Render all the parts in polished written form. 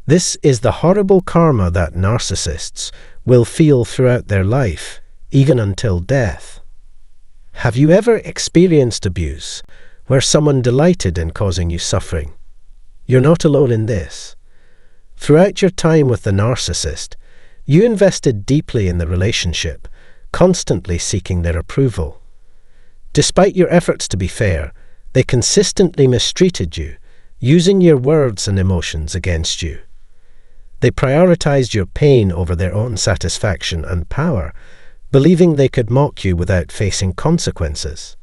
This is the horrible karma that narcissists will feel throughout their life, even until death. Have you ever experienced abuse where someone delighted in causing you suffering? You're not alone in this. Throughout your time with the narcissist, you invested deeply in the relationship, constantly seeking their approval. Despite your efforts to be fair, they consistently mistreated you, using your words and emotions against you. They prioritized your pain over their own satisfaction and power, believing they could mock you without facing consequences.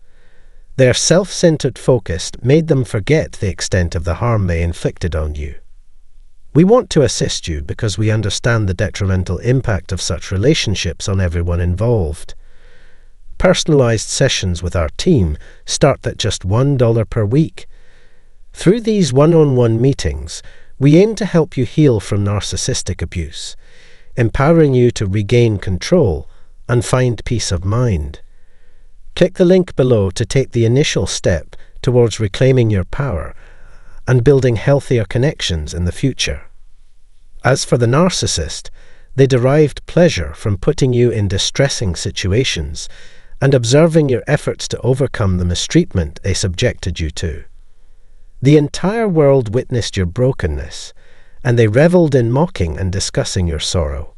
Their self-centered focus made them forget the extent of the harm they inflicted on you. We want to assist you because we understand the detrimental impact of such relationships on everyone involved. Personalized sessions with our team start at just $1 per week. Through these one-on-one meetings, we aim to help you heal from narcissistic abuse, empowering you to regain control and find peace of mind. Click the link below to take the initial step towards reclaiming your power and building healthier connections in the future. As for the narcissist, they derived pleasure from putting you in distressing situations and observing your efforts to overcome the mistreatment they subjected you to. The entire world witnessed your brokenness, and they reveled in mocking and discussing your sorrow.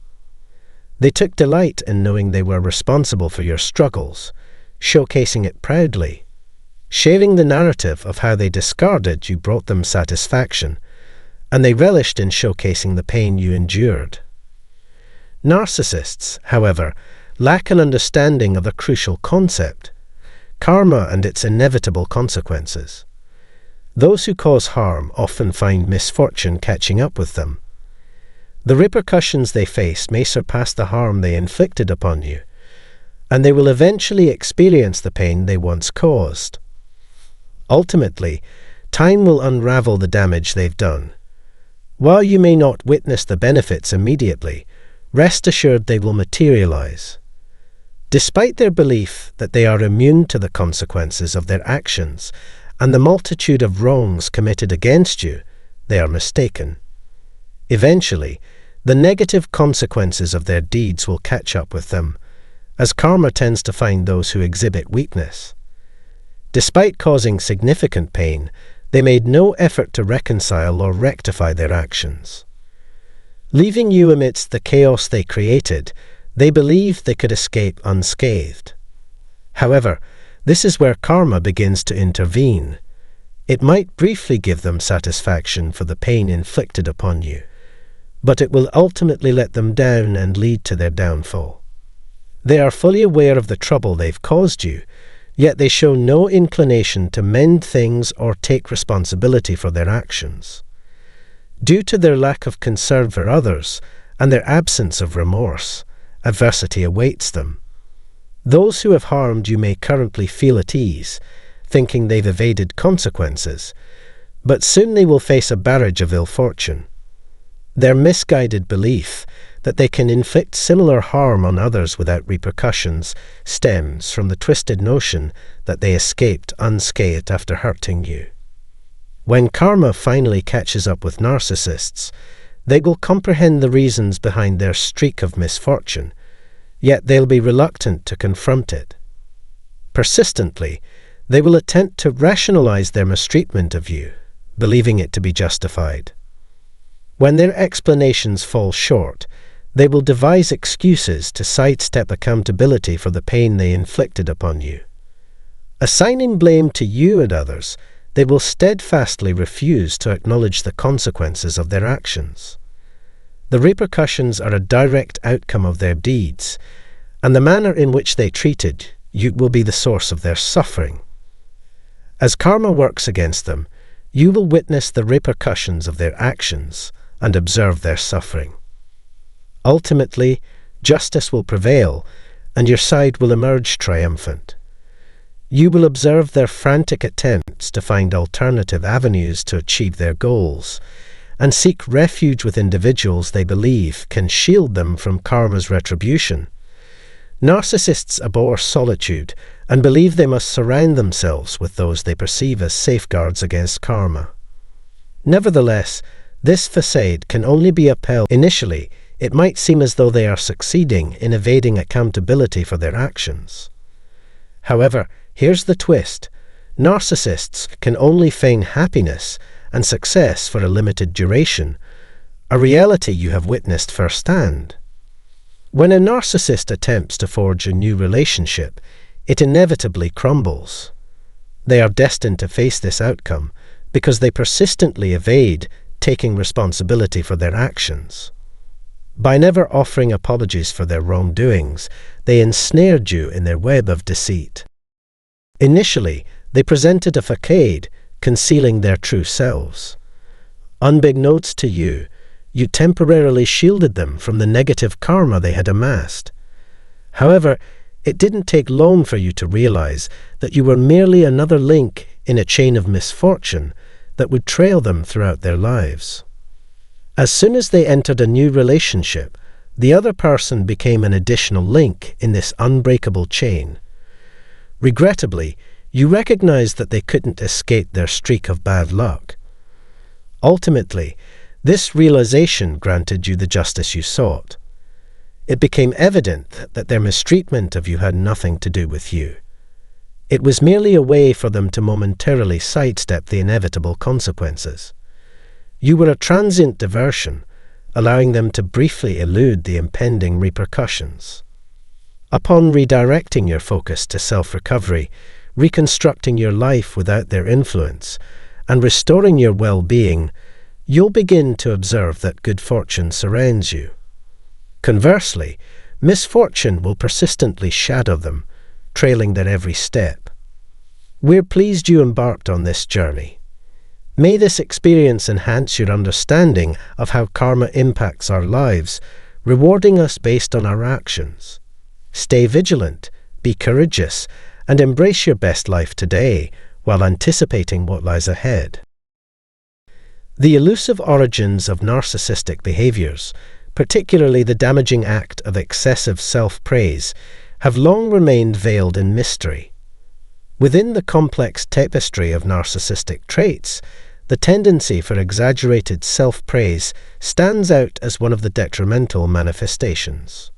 They took delight in knowing they were responsible for your struggles, showcasing it proudly. Sharing the narrative of how they discarded you brought them satisfaction, and they relished in showcasing the pain you endured. Narcissists, however, lack an understanding of a crucial concept: karma and its inevitable consequences. Those who cause harm often find misfortune catching up with them. The repercussions they face may surpass the harm they inflicted upon you, and they will eventually experience the pain they once caused. Ultimately, time will unravel the damage they've done. While you may not witness the benefits immediately, rest assured they will materialize. Despite their belief that they are immune to the consequences of their actions and the multitude of wrongs committed against you, they are mistaken. Eventually, the negative consequences of their deeds will catch up with them, as karma tends to find those who exhibit weakness. Despite causing significant pain, they made no effort to reconcile or rectify their actions. Leaving you amidst the chaos they created, they believed they could escape unscathed. However, this is where karma begins to intervene. It might briefly give them satisfaction for the pain inflicted upon you, but it will ultimately let them down and lead to their downfall. They are fully aware of the trouble they've caused you, yet they show no inclination to mend things or take responsibility for their actions. Due to their lack of concern for others and their absence of remorse, adversity awaits them. Those who have harmed you may currently feel at ease, thinking they've evaded consequences, but soon they will face a barrage of ill fortune. Their misguided belief that they can inflict similar harm on others without repercussions stems from the twisted notion that they escaped unscathed after hurting you. When karma finally catches up with narcissists, they will comprehend the reasons behind their streak of misfortune, yet they'll be reluctant to confront it. Persistently, they will attempt to rationalize their mistreatment of you, believing it to be justified. When their explanations fall short, they will devise excuses to sidestep accountability for the pain they inflicted upon you. Assigning blame to you and others, they will steadfastly refuse to acknowledge the consequences of their actions. The repercussions are a direct outcome of their deeds, and the manner in which they treated you will be the source of their suffering. As karma works against them, you will witness the repercussions of their actions and observe their suffering. Ultimately, justice will prevail, and your side will emerge triumphant. You will observe their frantic attempts to find alternative avenues to achieve their goals, and seek refuge with individuals they believe can shield them from karma's retribution. Narcissists abhor solitude and believe they must surround themselves with those they perceive as safeguards against karma. Nevertheless, This facade can only be upheld. Initially, it might seem as though they are succeeding in evading accountability for their actions. However, here's the twist. Narcissists can only feign happiness and success for a limited duration, a reality you have witnessed firsthand. When a narcissist attempts to forge a new relationship, it inevitably crumbles. They are destined to face this outcome because they persistently evade taking responsibility for their actions. By never offering apologies for their wrongdoings, they ensnared you in their web of deceit. Initially, they presented a facade, concealing their true selves. Unbeknownst to you, you temporarily shielded them from the negative karma they had amassed. However, it didn't take long for you to realize that you were merely another link in a chain of misfortune that would trail them throughout their lives. As soon as they entered a new relationship, the other person became an additional link in this unbreakable chain. Regrettably, you recognized that they couldn't escape their streak of bad luck. Ultimately, this realization granted you the justice you sought. It became evident that their mistreatment of you had nothing to do with you. It was merely a way for them to momentarily sidestep the inevitable consequences. You were a transient diversion, allowing them to briefly elude the impending repercussions. Upon redirecting your focus to self-recovery, reconstructing your life without their influence, and restoring your well-being, you'll begin to observe that good fortune surrounds you. Conversely, misfortune will persistently shadow them, trailing their every step. We're pleased you embarked on this journey. May this experience enhance your understanding of how karma impacts our lives, rewarding us based on our actions. Stay vigilant, be courageous, and embrace your best life today while anticipating what lies ahead. The elusive origins of narcissistic behaviors, particularly the damaging act of excessive self-praise, have long remained veiled in mystery. Within the complex tapestry of narcissistic traits, the tendency for exaggerated self-praise stands out as one of the detrimental manifestations.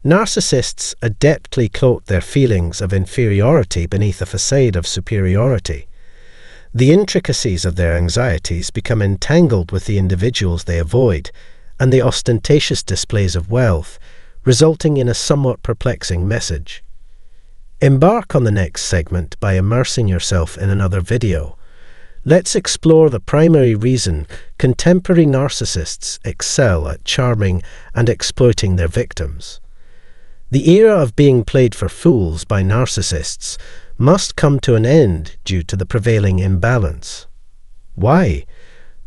Narcissists adeptly cloak their feelings of inferiority beneath a facade of superiority. The intricacies of their anxieties become entangled with the individuals they avoid, and the ostentatious displays of wealth, resulting in a somewhat perplexing message. Embark on the next segment by immersing yourself in another video. Let's explore the primary reason contemporary narcissists excel at charming and exploiting their victims. The era of being played for fools by narcissists must come to an end due to the prevailing imbalance. Why?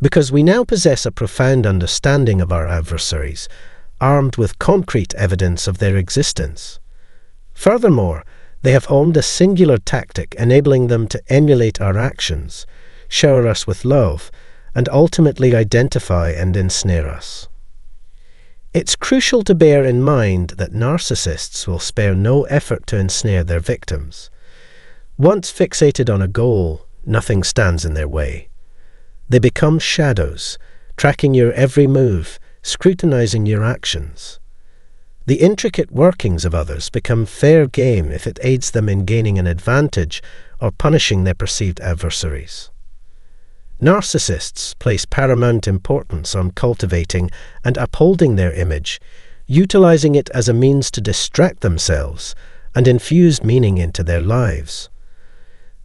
Because we now possess a profound understanding of our adversaries, armed with concrete evidence of their existence. Furthermore, they have honed a singular tactic enabling them to emulate our actions, shower us with love, and ultimately identify and ensnare us. It's crucial to bear in mind that narcissists will spare no effort to ensnare their victims. Once fixated on a goal, nothing stands in their way. They become shadows, tracking your every move, scrutinizing your actions. The intricate workings of others become fair game if it aids them in gaining an advantage or punishing their perceived adversaries. Narcissists place paramount importance on cultivating and upholding their image, utilizing it as a means to distract themselves and infuse meaning into their lives.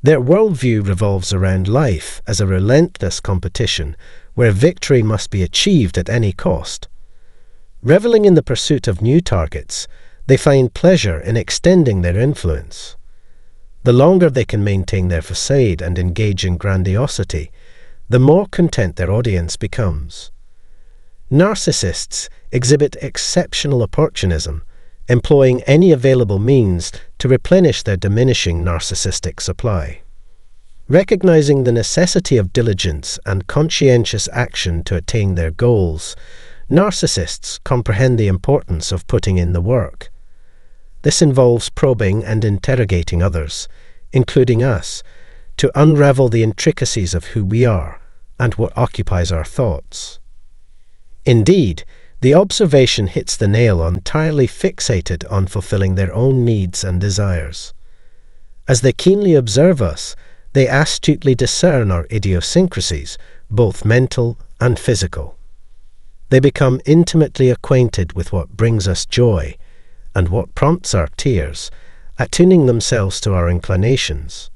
Their worldview revolves around life as a relentless competition where victory must be achieved at any cost. Reveling in the pursuit of new targets, they find pleasure in extending their influence. The longer they can maintain their facade and engage in grandiosity, the more content their audience becomes. Narcissists exhibit exceptional opportunism, employing any available means to replenish their diminishing narcissistic supply. Recognizing the necessity of diligence and conscientious action to attain their goals, narcissists comprehend the importance of putting in the work. This involves probing and interrogating others, including us, to unravel the intricacies of who we are and what occupies our thoughts. Indeed, the observation hits the nail on entirely fixated on fulfilling their own needs and desires. As they keenly observe us, they astutely discern our idiosyncrasies, both mental and physical. They become intimately acquainted with what brings us joy and what prompts our tears, attuning themselves to our inclinations.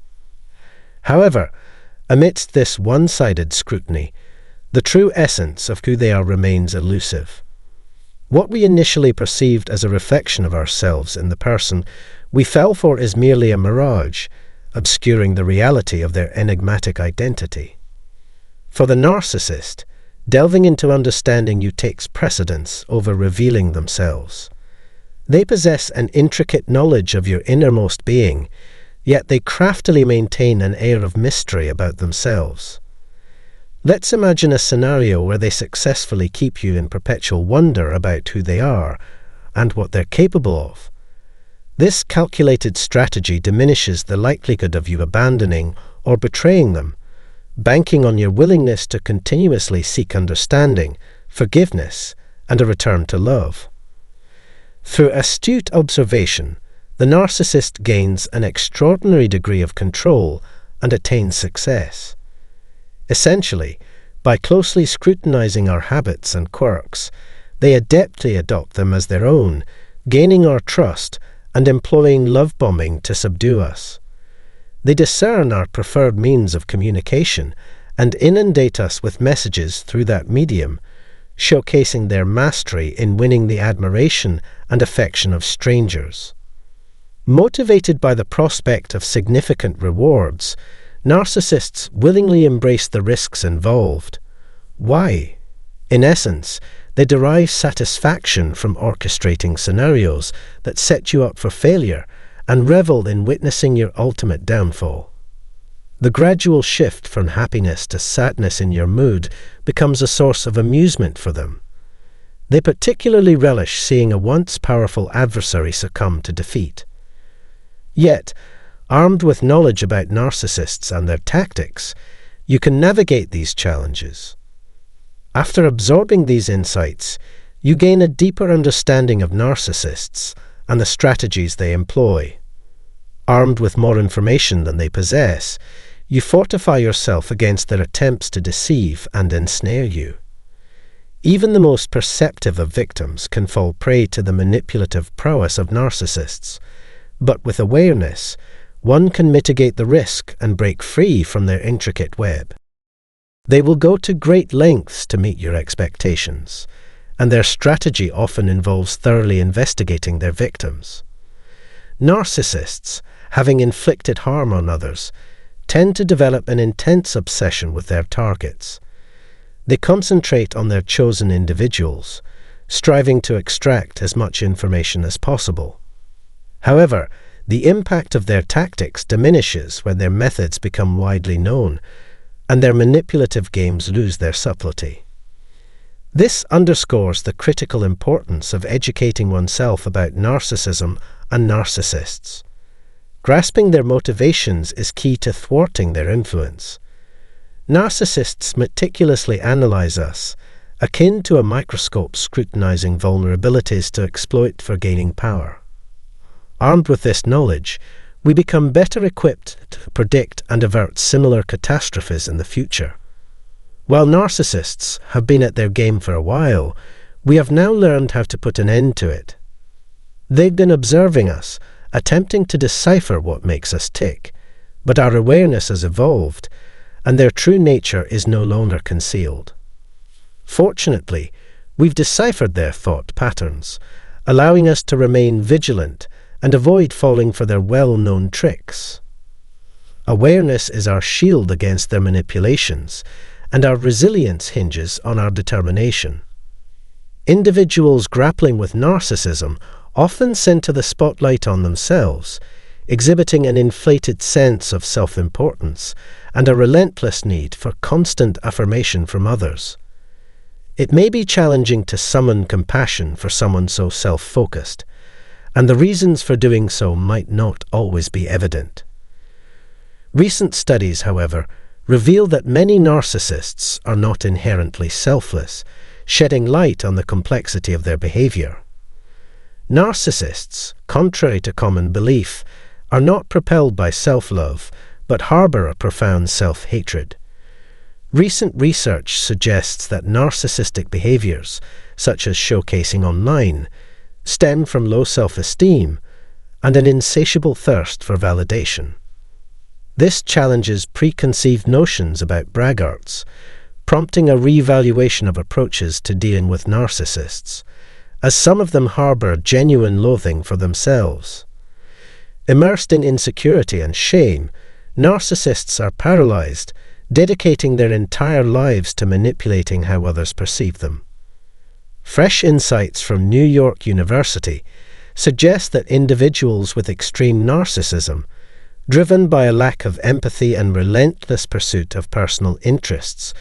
However, amidst this one-sided scrutiny, the true essence of who they are remains elusive. What we initially perceived as a reflection of ourselves in the person we fell for is merely a mirage, obscuring the reality of their enigmatic identity. For the narcissist, delving into understanding you takes precedence over revealing themselves. They possess an intricate knowledge of your innermost being, yet they craftily maintain an air of mystery about themselves. Let's imagine a scenario where they successfully keep you in perpetual wonder about who they are and what they're capable of. This calculated strategy diminishes the likelihood of you abandoning or betraying them, banking on your willingness to continuously seek understanding, forgiveness, and a return to love. Through astute observation, the narcissist gains an extraordinary degree of control and attains success. Essentially, by closely scrutinizing our habits and quirks, they adeptly adopt them as their own, gaining our trust and employing love bombing to subdue us. They discern our preferred means of communication and inundate us with messages through that medium, showcasing their mastery in winning the admiration and affection of strangers. Motivated by the prospect of significant rewards, narcissists willingly embrace the risks involved. Why? In essence, they derive satisfaction from orchestrating scenarios that set you up for failure and revel in witnessing your ultimate downfall. The gradual shift from happiness to sadness in your mood becomes a source of amusement for them. They particularly relish seeing a once powerful adversary succumb to defeat. Yet, armed with knowledge about narcissists and their tactics, you can navigate these challenges. After absorbing these insights, you gain a deeper understanding of narcissists and the strategies they employ. Armed with more information than they possess, you fortify yourself against their attempts to deceive and ensnare you. Even the most perceptive of victims can fall prey to the manipulative prowess of narcissists, but with awareness, one can mitigate the risk and break free from their intricate web. They will go to great lengths to meet your expectations, and their strategy often involves thoroughly investigating their victims. Narcissists, having inflicted harm on others, tend to develop an intense obsession with their targets. They concentrate on their chosen individuals, striving to extract as much information as possible. However, the impact of their tactics diminishes when their methods become widely known, and their manipulative games lose their subtlety. This underscores the critical importance of educating oneself about narcissism and narcissists. Grasping their motivations is key to thwarting their influence. Narcissists meticulously analyze us, akin to a microscope scrutinizing vulnerabilities to exploit for gaining power. Armed with this knowledge, we become better equipped to predict and avert similar catastrophes in the future. While narcissists have been at their game for a while, we have now learned how to put an end to it. They've been observing us, attempting to decipher what makes us tick, but our awareness has evolved, and their true nature is no longer concealed. Fortunately, we've deciphered their thought patterns, allowing us to remain vigilant and avoid falling for their well-known tricks. Awareness is our shield against their manipulations, and our resilience hinges on our determination. Individuals grappling with narcissism often center the spotlight on themselves, exhibiting an inflated sense of self-importance and a relentless need for constant affirmation from others. It may be challenging to summon compassion for someone so self-focused, and the reasons for doing so might not always be evident. Recent studies, however, reveal that many narcissists are not inherently selfless, shedding light on the complexity of their behavior. Narcissists, contrary to common belief, are not propelled by self-love, but harbor a profound self-hatred. Recent research suggests that narcissistic behaviors, such as showcasing online, stem from low self-esteem and an insatiable thirst for validation. This challenges preconceived notions about braggarts, prompting a reevaluation of approaches to dealing with narcissists, as some of them harbor genuine loathing for themselves. Immersed in insecurity and shame, narcissists are paralyzed, dedicating their entire lives to manipulating how others perceive them. Fresh insights from New York University suggest that individuals with extreme narcissism, driven by a lack of empathy and relentless pursuit of personal interests,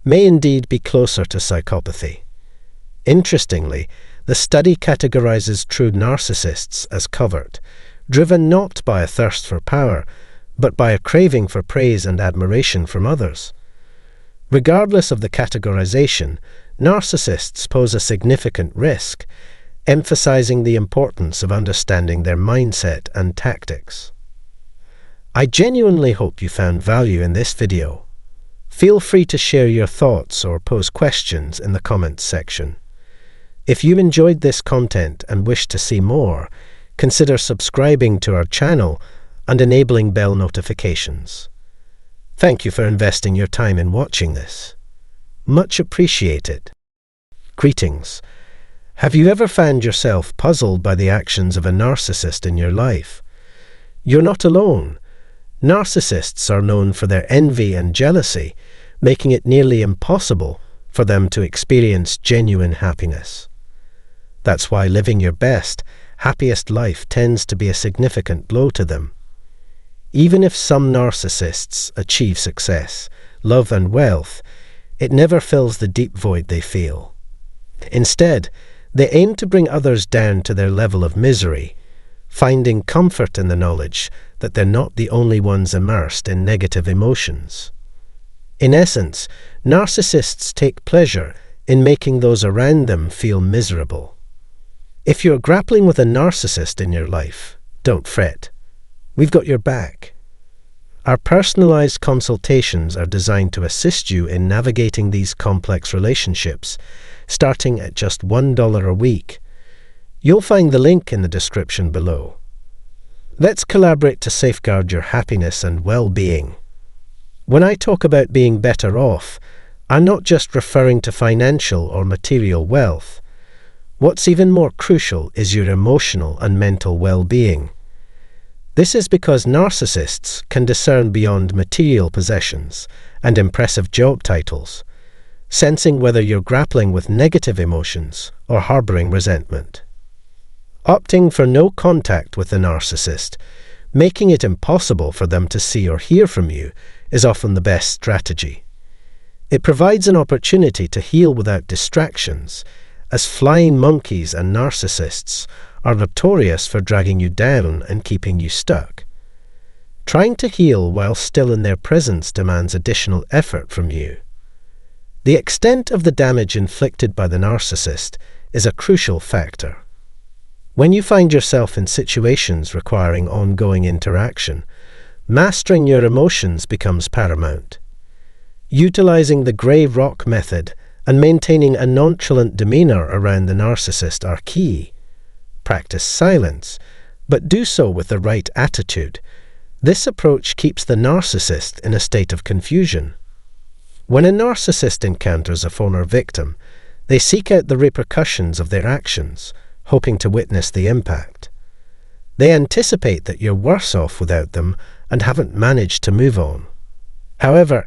may indeed be closer to psychopathy. Interestingly, the study categorizes true narcissists as covert, driven not by a thirst for power, but by a craving for praise and admiration from others. Regardless of the categorization, narcissists pose a significant risk, emphasizing the importance of understanding their mindset and tactics. I genuinely hope you found value in this video. Feel free to share your thoughts or pose questions in the comments section. If you enjoyed this content and wish to see more, consider subscribing to our channel and enabling bell notifications. Thank you for investing your time in watching this. Much appreciated. Greetings. Have you ever found yourself puzzled by the actions of a narcissist in your life? You're not alone. Narcissists are known for their envy and jealousy, making it nearly impossible for them to experience genuine happiness. That's why living your best, happiest life tends to be a significant blow to them. Even if some narcissists achieve success, love and wealth, it never fills the deep void they feel. Instead, they aim to bring others down to their level of misery, finding comfort in the knowledge that they're not the only ones immersed in negative emotions. In essence, narcissists take pleasure in making those around them feel miserable. If you're grappling with a narcissist in your life, don't fret. We've got your back. Our personalized consultations are designed to assist you in navigating these complex relationships, starting at just $1 a week. You'll find the link in the description below. Let's collaborate to safeguard your happiness and well-being. When I talk about being better off, I'm not just referring to financial or material wealth. What's even more crucial is your emotional and mental well-being. This is because narcissists can discern beyond material possessions and impressive job titles, sensing whether you're grappling with negative emotions or harboring resentment. Opting for no contact with the narcissist, making it impossible for them to see or hear from you, is often the best strategy. It provides an opportunity to heal without distractions, as flying monkeys and narcissists are notorious for dragging you down and keeping you stuck. Trying to heal while still in their presence demands additional effort from you. The extent of the damage inflicted by the narcissist is a crucial factor. When you find yourself in situations requiring ongoing interaction, mastering your emotions becomes paramount. Utilizing the grey rock method and maintaining a nonchalant demeanor around the narcissist are key. Practice silence, but do so with the right attitude. This approach keeps the narcissist in a state of confusion. When a narcissist encounters a former victim, they seek out the repercussions of their actions, hoping to witness the impact. They anticipate that you're worse off without them and haven't managed to move on. However,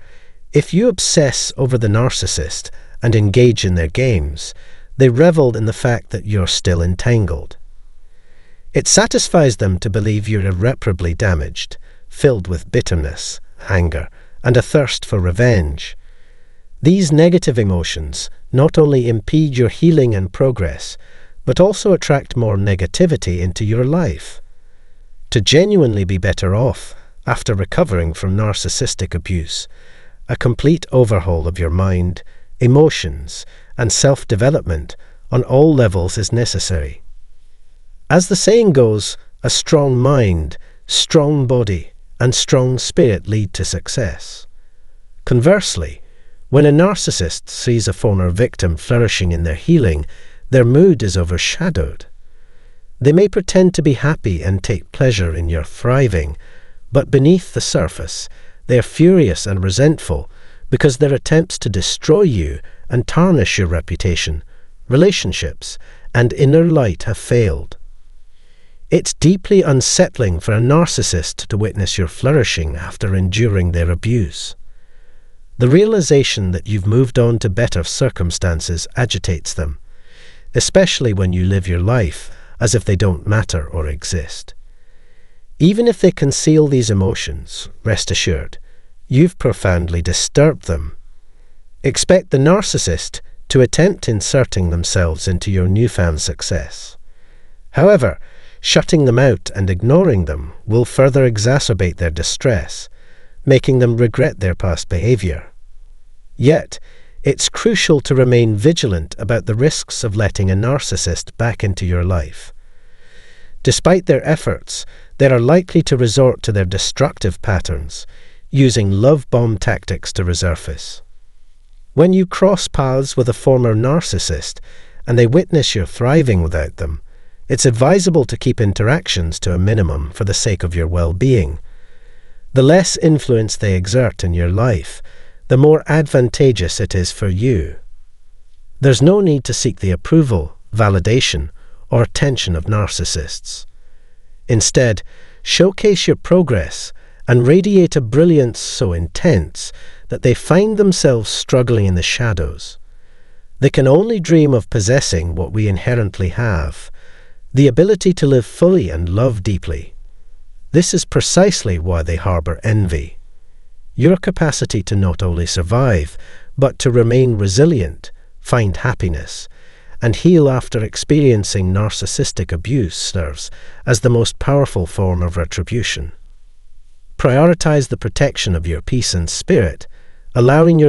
if you obsess over the narcissist and engage in their games, they revel in the fact that you're still entangled. It satisfies them to believe you're irreparably damaged, filled with bitterness, anger, and a thirst for revenge. These negative emotions not only impede your healing and progress, but also attract more negativity into your life. To genuinely be better off after recovering from narcissistic abuse, a complete overhaul of your mind, emotions, and self-development on all levels is necessary. As the saying goes, a strong mind, strong body, and strong spirit lead to success. Conversely, when a narcissist sees a former victim flourishing in their healing, their mood is overshadowed. They may pretend to be happy and take pleasure in your thriving, but beneath the surface, they are furious and resentful because their attempts to destroy you and tarnish your reputation, relationships, and inner light have failed. It's deeply unsettling for a narcissist to witness your flourishing after enduring their abuse. The realization that you've moved on to better circumstances agitates them, especially when you live your life as if they don't matter or exist. Even if they conceal these emotions, rest assured, you've profoundly disturbed them. Expect the narcissist to attempt inserting themselves into your newfound success. However, shutting them out and ignoring them will further exacerbate their distress, making them regret their past behavior. Yet, it's crucial to remain vigilant about the risks of letting a narcissist back into your life. Despite their efforts, they are likely to resort to their destructive patterns, using love bomb tactics to resurface. When you cross paths with a former narcissist and they witness your thriving without them, it's advisable to keep interactions to a minimum for the sake of your well-being. The less influence they exert in your life, the more advantageous it is for you. There's no need to seek the approval, validation, or attention of narcissists. Instead, showcase your progress and radiate a brilliance so intense that they find themselves struggling in the shadows. They can only dream of possessing what we inherently have, the ability to live fully and love deeply. This is precisely why they harbor envy. Your capacity to not only survive, but to remain resilient, find happiness, and heal after experiencing narcissistic abuse serves as the most powerful form of retribution. Prioritize the protection of your peace and spirit, allowing your